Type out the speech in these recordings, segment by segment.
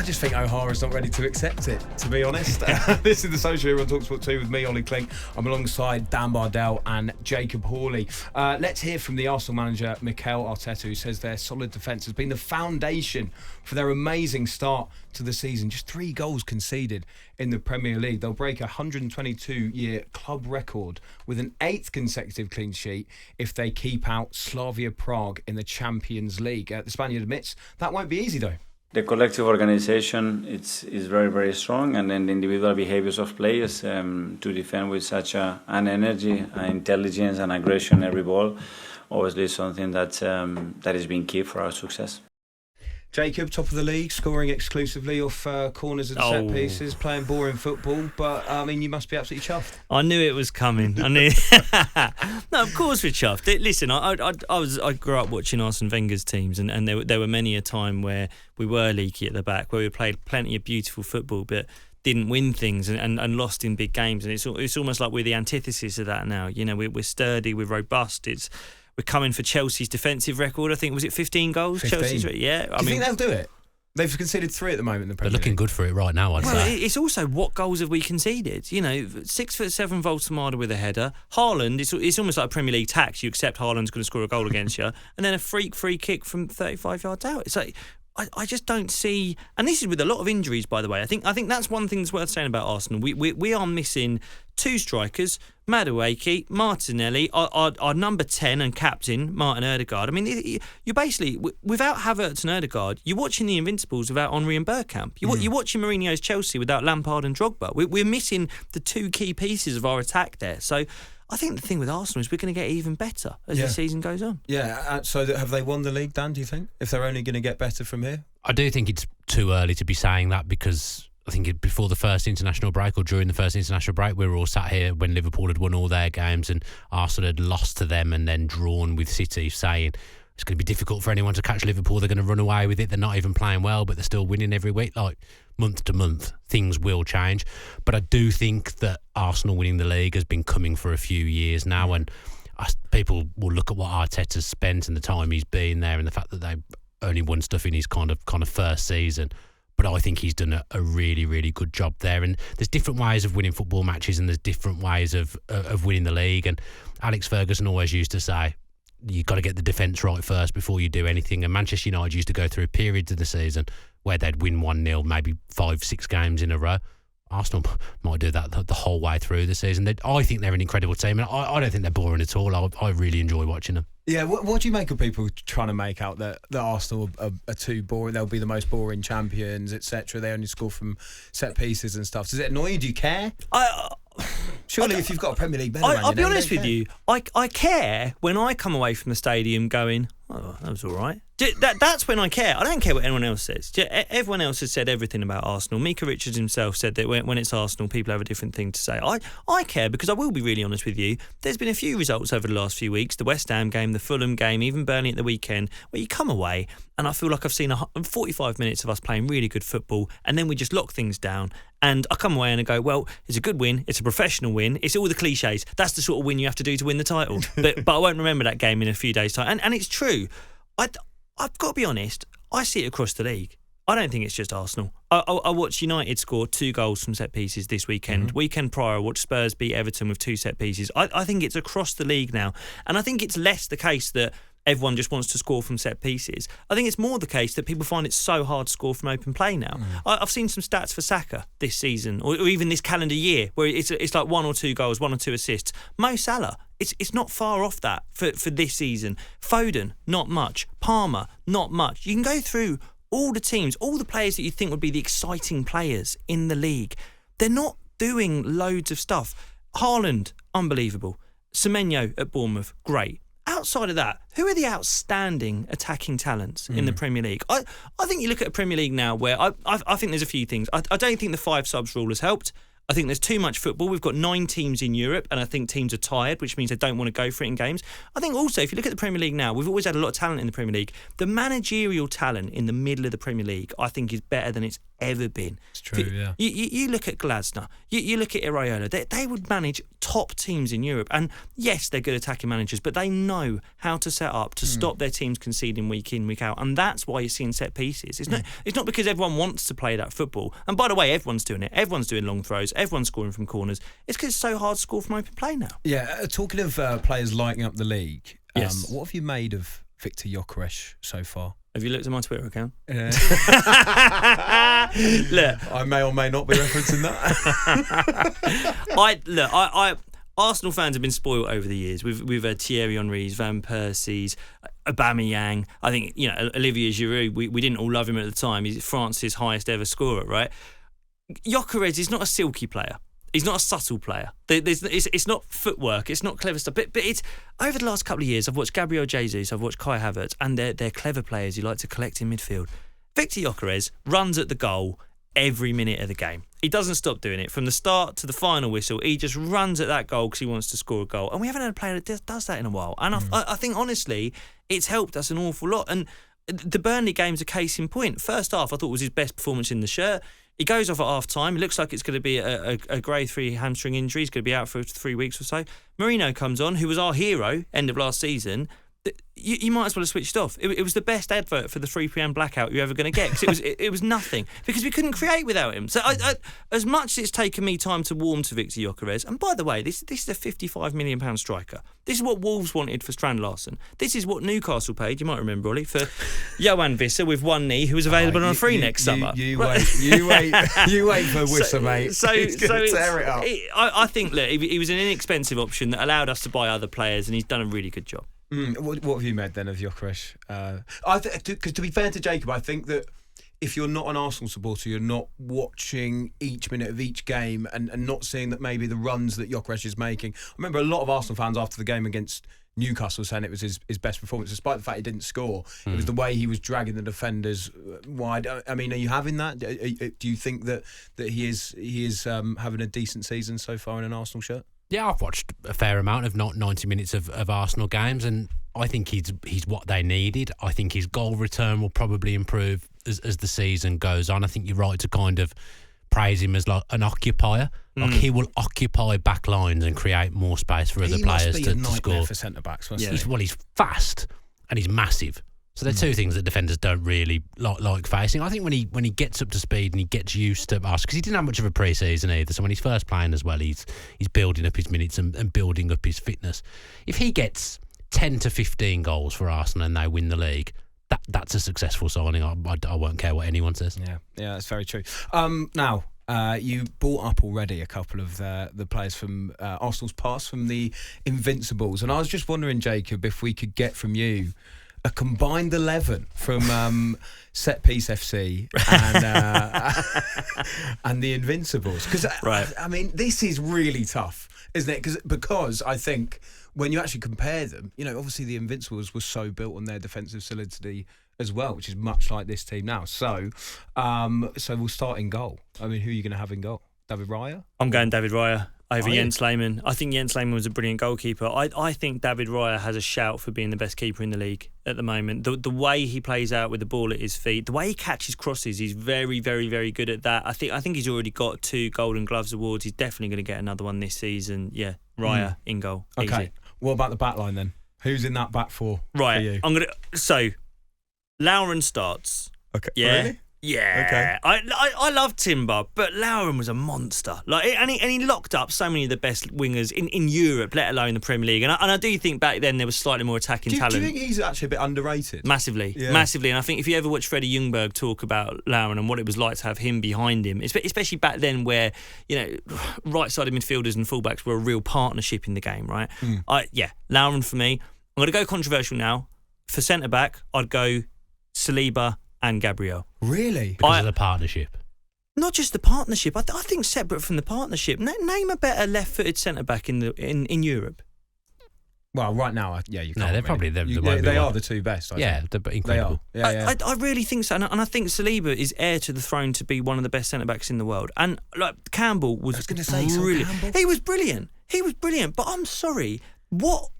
just think O'Hara's not ready to accept it, to be honest. This is the Social here on talkSPORT 2 with me, Olly Clink. I'm alongside Dan Bardell and Jacob Hawley. Let's hear from the Arsenal manager, Mikel Arteta, who says their solid defence has been the foundation for their amazing start to the season. Just 3 goals conceded in the Premier League. They'll break a 122-year club record with an 8th consecutive clean sheet if they keep out Slavia Prague in the Champions League. The Spaniard admits that won't be easy, though. The collective organization is very, very strong, and then the individual behaviors of players to defend with such an energy, intelligence and aggression every ball, obviously something that has been key for our success. Jacob, top of the league, scoring exclusively off corners and set pieces, playing boring football, but I mean, you must be absolutely chuffed. I knew it was coming. I knew. No, of course we're chuffed. Listen, I grew up watching Arsene Wenger's teams, and there were many a time where we were leaky at the back, where we played plenty of beautiful football, but didn't win things and lost in big games. And it's almost like we're the antithesis of that now. You know, we're sturdy, we're robust. We're coming for Chelsea's defensive record. I think, was it 15 goals? 15. Chelsea's, yeah. Do you think they'll do it? They've conceded 3 at the moment in the Premier League. They're looking good for it right now, I'd say. It's also what goals have we conceded? You know, 6'7" Voltemada with a header. Haaland, it's almost like Premier League tax. You accept Haaland's going to score a goal against you, and then a freak free kick from 35 yards out. It's like, I just don't see, and this is with a lot of injuries, by the way. I think that's one thing that's worth saying about Arsenal. We are missing 2 strikers, Madueke, Martinelli, our number 10 and captain, Martin Ødegaard. I mean, you're basically, without Havertz and Ødegaard, you're watching the Invincibles without Henry and Bergkamp. You're watching Mourinho's Chelsea without Lampard and Drogba. We're missing the 2 key pieces of our attack there. So I think the thing with Arsenal is we're going to get even better as the season goes on. Yeah, so have they won the league, Dan, do you think? If they're only going to get better from here? I do think it's too early to be saying that, because I think before the first international break, or during the first international break, we were all sat here when Liverpool had won all their games and Arsenal had lost to them and then drawn with City, saying it's going to be difficult for anyone to catch Liverpool. They're going to run away with it. They're not even playing well, but they're still winning every week. Like, month to month, things will change. But I do think that Arsenal winning the league has been coming for a few years now, and people will look at what Arteta's spent and the time he's been there and the fact that they've only won stuff in his kind of first season. But I think he's done a really, really good job there. And there's different ways of winning football matches, and there's different ways of winning the league. And Alex Ferguson always used to say, you've got to get the defence right first before you do anything. And Manchester United used to go through periods of the season where they'd win 1-0, maybe 5-6 games in a row. Arsenal might do that the whole way through the season. I think they're an incredible team, and I don't think they're boring at all. I really enjoy watching them. Yeah, what do you make of people trying to make out that Arsenal are too boring? They'll be the most boring champions, etc. They only score from set pieces and stuff. Does it annoy you? Do you care? Surely, if you've got a Premier League better, I'll be honest with you. I care when I come away from the stadium going, oh, that was all right. That's when I care. I don't care what anyone else says. Everyone else has said everything about Arsenal. Mika Richards himself said that when it's Arsenal, people have a different thing to say. I care because I will be really honest with you. There's been a few results over the last few weeks, the West Ham game, the Fulham game, even Burnley at the weekend, where you come away and I feel like I've seen 45 minutes of us playing really good football, and then we just lock things down. And I come away and I go, well, it's a good win. It's a professional win. It's all the cliches. That's the sort of win you have to do to win the title. But I won't remember that game in a few days' time. And it's true. I've got to be honest, I see it across the league. I don't think it's just Arsenal. I watched United score 2 goals from set pieces this weekend. Weekend prior, I watched Spurs beat Everton with 2 set pieces. I think it's across the league now. And I think it's less the case that everyone just wants to score from set pieces. I think it's more the case that people find it so hard to score from open play now. I've seen some stats for Saka this season, or even this calendar year, where it's like 1 or 2 goals, 1 or 2 assists. Mo Salah, it's not far off that for this season. Foden, not much. Palmer, not much. You can go through all the teams, all the players that you think would be the exciting players in the league. They're not doing loads of stuff. Haaland, unbelievable. Semenyo at Bournemouth, great. Outside of that, who are the outstanding attacking talents in the Premier League? I think you look at a Premier League now where I think there's a few things. I don't think the 5 subs rule has helped. I think there's too much football. We've got 9 teams in Europe, and I think teams are tired, which means they don't want to go for it in games. I think also, if you look at the Premier League now, we've always had a lot of talent in the Premier League. The managerial talent in the middle of the Premier League, I think, is better than it's ever been. It's true, yeah. You look at Glasner, you look at Iraola, they would manage top teams in Europe. And yes, they're good attacking managers, but they know how to set up to stop their teams conceding week in, week out. And that's why you're seeing set pieces. It's not because everyone wants to play that football. And by the way, everyone's doing it. Everyone's doing long throws. Everyone's scoring from corners. It's because it's so hard to score from open play now. Yeah, talking of players lighting up the league, Yes. What have you made of Victor Gyökeres so far? Have you looked at my Twitter account? Look, Look, I may or may not be referencing that. Arsenal fans have been spoiled over the years. We've had Thierry Henry's, Van Persie's, Aubameyang. I think, Olivier Giroud, we didn't all love him at the time. He's France's highest ever scorer, right? Gyökeres is not a silky player. He's not a subtle player. It's not footwork. It's not clever stuff. But it's over the last couple of years, I've watched Gabriel Jesus, I've watched Kai Havertz, and they're clever players who like to collect in midfield. Victor Gyökeres runs at the goal every minute of the game. He doesn't stop doing it. From the start to the final whistle, he just runs at that goal because he wants to score a goal. And we haven't had a player that does that in a while. And I think, honestly, it's helped us an awful lot. And the Burnley game's a case in point. First half, I thought was his best performance in the shirt. He goes off at half-time. It looks like it's going to be a grade 3 hamstring injury. He's going to be out for 3 weeks or so. Merino comes on, who was our hero end of last season. You might as well have switched off. It was the best advert for the 3 p.m. blackout you're ever going to get, because it was nothing, because we couldn't create without him. So as much as it's taken me time to warm to Victor Gyökeres, and by the way, this is a £55 million striker. This is what Wolves wanted for Strand Larsen. This is what Newcastle paid, you might remember, Ollie, for Johan Visser with one knee, who was available on a free next summer. You wait for Visser, mate. He's going to tear it up. I think, look, he was an inexpensive option that allowed us to buy other players, and he's done a really good job. What have you made then of Gyökeres? Because to be fair to Jacob, I think that if you're not an Arsenal supporter, you're not watching each minute of each game and not seeing that maybe the runs that Gyökeres is making. I remember a lot of Arsenal fans after the game against Newcastle saying it was his best performance, despite the fact he didn't score. It was the way he was dragging the defenders wide. I mean, are you having that? Do you think that he is having a decent season so far in an Arsenal shirt? Yeah, I've watched a fair amount of 90 minutes of Arsenal games, and I think he's what they needed. I think his goal return will probably improve as the season goes on. I think you're right to kind of praise him as like an occupier. Like he will occupy back lines and create more space for other players to score. For centre backs, He's fast and he's massive. So they're two things that defenders don't really like facing. I think when he gets up to speed and he gets used to us, because he didn't have much of a pre-season either. So when he's first playing as well, he's building up his minutes and building up his fitness. If he gets 10 to 15 goals for Arsenal and they win the league, that's a successful signing. I won't care what anyone says. Yeah, that's very true. Now, you brought up already a couple of the players from Arsenal's past, from the Invincibles, and I was just wondering, Jacob, if we could get from you a combined 11 from Set Piece FC and the Invincibles. Because, I mean, this is really tough, isn't it? Because I think when you actually compare them, obviously the Invincibles were so built on their defensive solidity as well, which is much like this team now. So we'll start in goal. I mean, who are you going to have in goal? David Raya? I'm going David Raya over Jens Lehmann. I think Jens Lehmann was a brilliant goalkeeper. I think David Raya has a shout for being the best keeper in the league at the moment. The way he plays out with the ball at his feet, the way he catches crosses, he's very, very, very good at that. I think he's already got 2 Golden Gloves awards. He's definitely going to get another one this season. Yeah, Raya in goal. Okay. Easy. What about the back line then? Who's in that back four? For you? So Lauren starts. Okay. Yeah. Really? Yeah, okay. I love Timber, but Lauren was a monster. And he locked up so many of the best wingers in Europe, let alone the Premier League. And I do think back then there was slightly more attacking talent. Do you think he's actually a bit underrated? Massively. And I think if you ever watch Freddie Ljungberg talk about Lauren and what it was like to have him behind him, especially back then where right-sided midfielders and fullbacks were a real partnership in the game, right? Lauren for me. I'm going to go controversial now. For centre back, I'd go Saliba and Gabriel. Really? Because of the partnership? Not just the partnership. I think separate from the partnership. Name a better left-footed centre-back in Europe. Well, right now, you can't. No, they're probably they are the two best. Yeah, they're incredible. They are. Yeah. I really think so, and I think Saliba is heir to the throne to be one of the best centre backs in the world. And like Campbell was brilliant. He was brilliant. But I'm sorry, what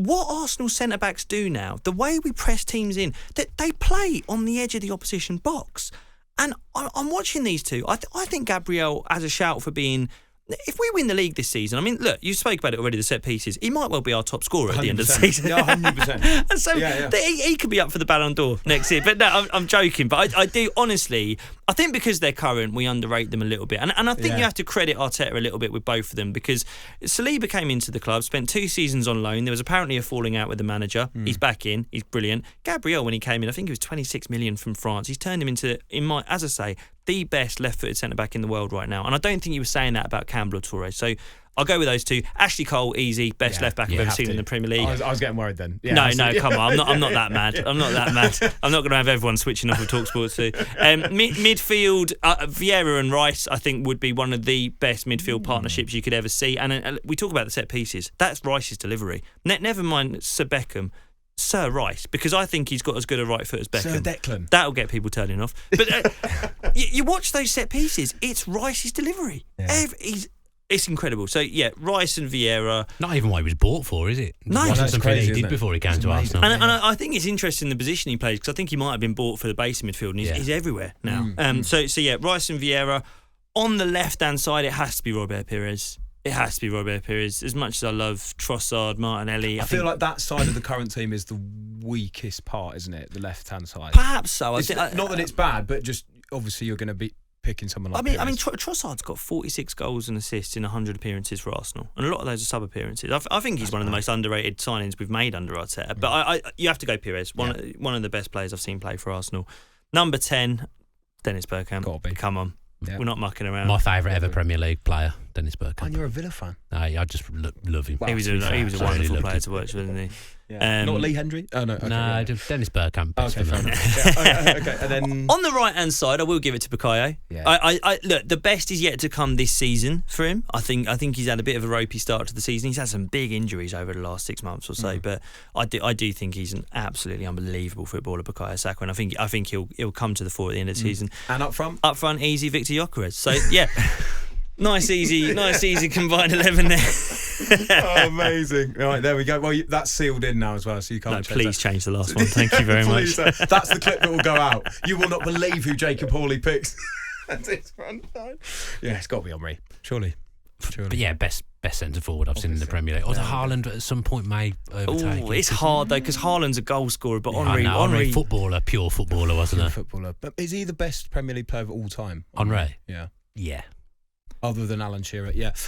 Arsenal centre backs do now, the way we press teams in, that they play on the edge of the opposition box. And I'm watching these two. I think Gabriel has a shout for being. If we win the league this season, I mean, look, you spoke about it already, the set pieces. He might well be our top scorer at the end of the season. Yeah, 100%. And so he could be up for the Ballon d'Or next year. But no, I'm joking. But I do, honestly, I think because they're current, we underrate them a little bit. And I think you have to credit Arteta a little bit with both of them, because Saliba came into the club, spent 2 seasons on loan. There was apparently a falling out with the manager. He's back in. He's brilliant. Gabriel, when he came in, I think he was 26 million from France. He's turned him into, as I say, the best left-footed centre-back in the world right now. And I don't think he was saying that about Campbell or Torres. So I'll go with those two. Ashley Cole, easy, best left-back I've ever seen in the Premier League. I was getting worried then. Yeah, no, come on. I'm not that mad. I'm not going to have everyone switching off of talkSPORT too. Midfield, Vieira and Rice, I think, would be one of the best midfield partnerships you could ever see. And we talk about the set pieces. That's Rice's delivery. Never mind Sir Beckham. Sir Rice, because I think he's got as good a right foot as Beckham. Sir Declan. That'll get people turning off. But you watch those set pieces, it's Rice's delivery. Yeah. It's incredible. So, yeah, Rice and Vieira. Not even what he was bought for, is it? No. Wasn't something he did before he came to Arsenal. And I think it's interesting the position he plays, because I think he might have been bought for the base midfield, and he's everywhere now. So, yeah, Rice and Vieira. On the left-hand side, it has to be Robert Pires. It has to be Robert Pires. As much as I love Trossard, Martinelli, I feel like that side of the current team is the weakest part, isn't it? The left-hand side. Perhaps so. Not that it's bad, but just obviously you're going to be picking someone like. I mean, Trossard's got 46 goals and assists in 100 appearances for Arsenal, and a lot of those are sub-appearances. I think he's one of the most underrated signings we've made under Arteta. But you have to go Pires, one of the best players I've seen play for Arsenal. Number 10, Dennis Bergkamp. Gotta be. Come on. Yeah. We're not mucking around. My favourite ever Premier League player, Dennis Bergkamp. And you're a Villa fan? No, I just love him. Wow, he was a wonderful player to watch, wasn't he? Yeah. Not Lee Hendry? Oh, no. Okay, no, Dennis Bergkamp. Okay, fair enough. Okay, and then... On the right-hand side, I will give it to Bukayo. Yeah. I look, the best is yet to come this season for him. I think he's had a bit of a ropey start to the season. He's had some big injuries over the last 6 months or so, but I do think he's an absolutely unbelievable footballer, Bukayo Saka, and I think he'll come to the fore at the end of the season. And up front? Up front, easy, Victor Gyökeres. So, yeah... Nice, easy combined 11 there. Oh, amazing. All right, there we go. Well, that's sealed in now as well, so you can't change please change the last one. Thank you very much. That's the clip that will go out. You will not believe who Jacob Hawley picks. That's his front side. Yeah, it's got to be Henry, surely. But yeah, best centre forward I've seen in the Premier League. Although Haaland at some point may overtake him. It's hard though, because Haaland's a goal scorer, but Henry, pure footballer, wasn't he? Footballer. But is he the best Premier League player of all time? Henry? Yeah. Yeah. Other than Alan Shearer, yeah.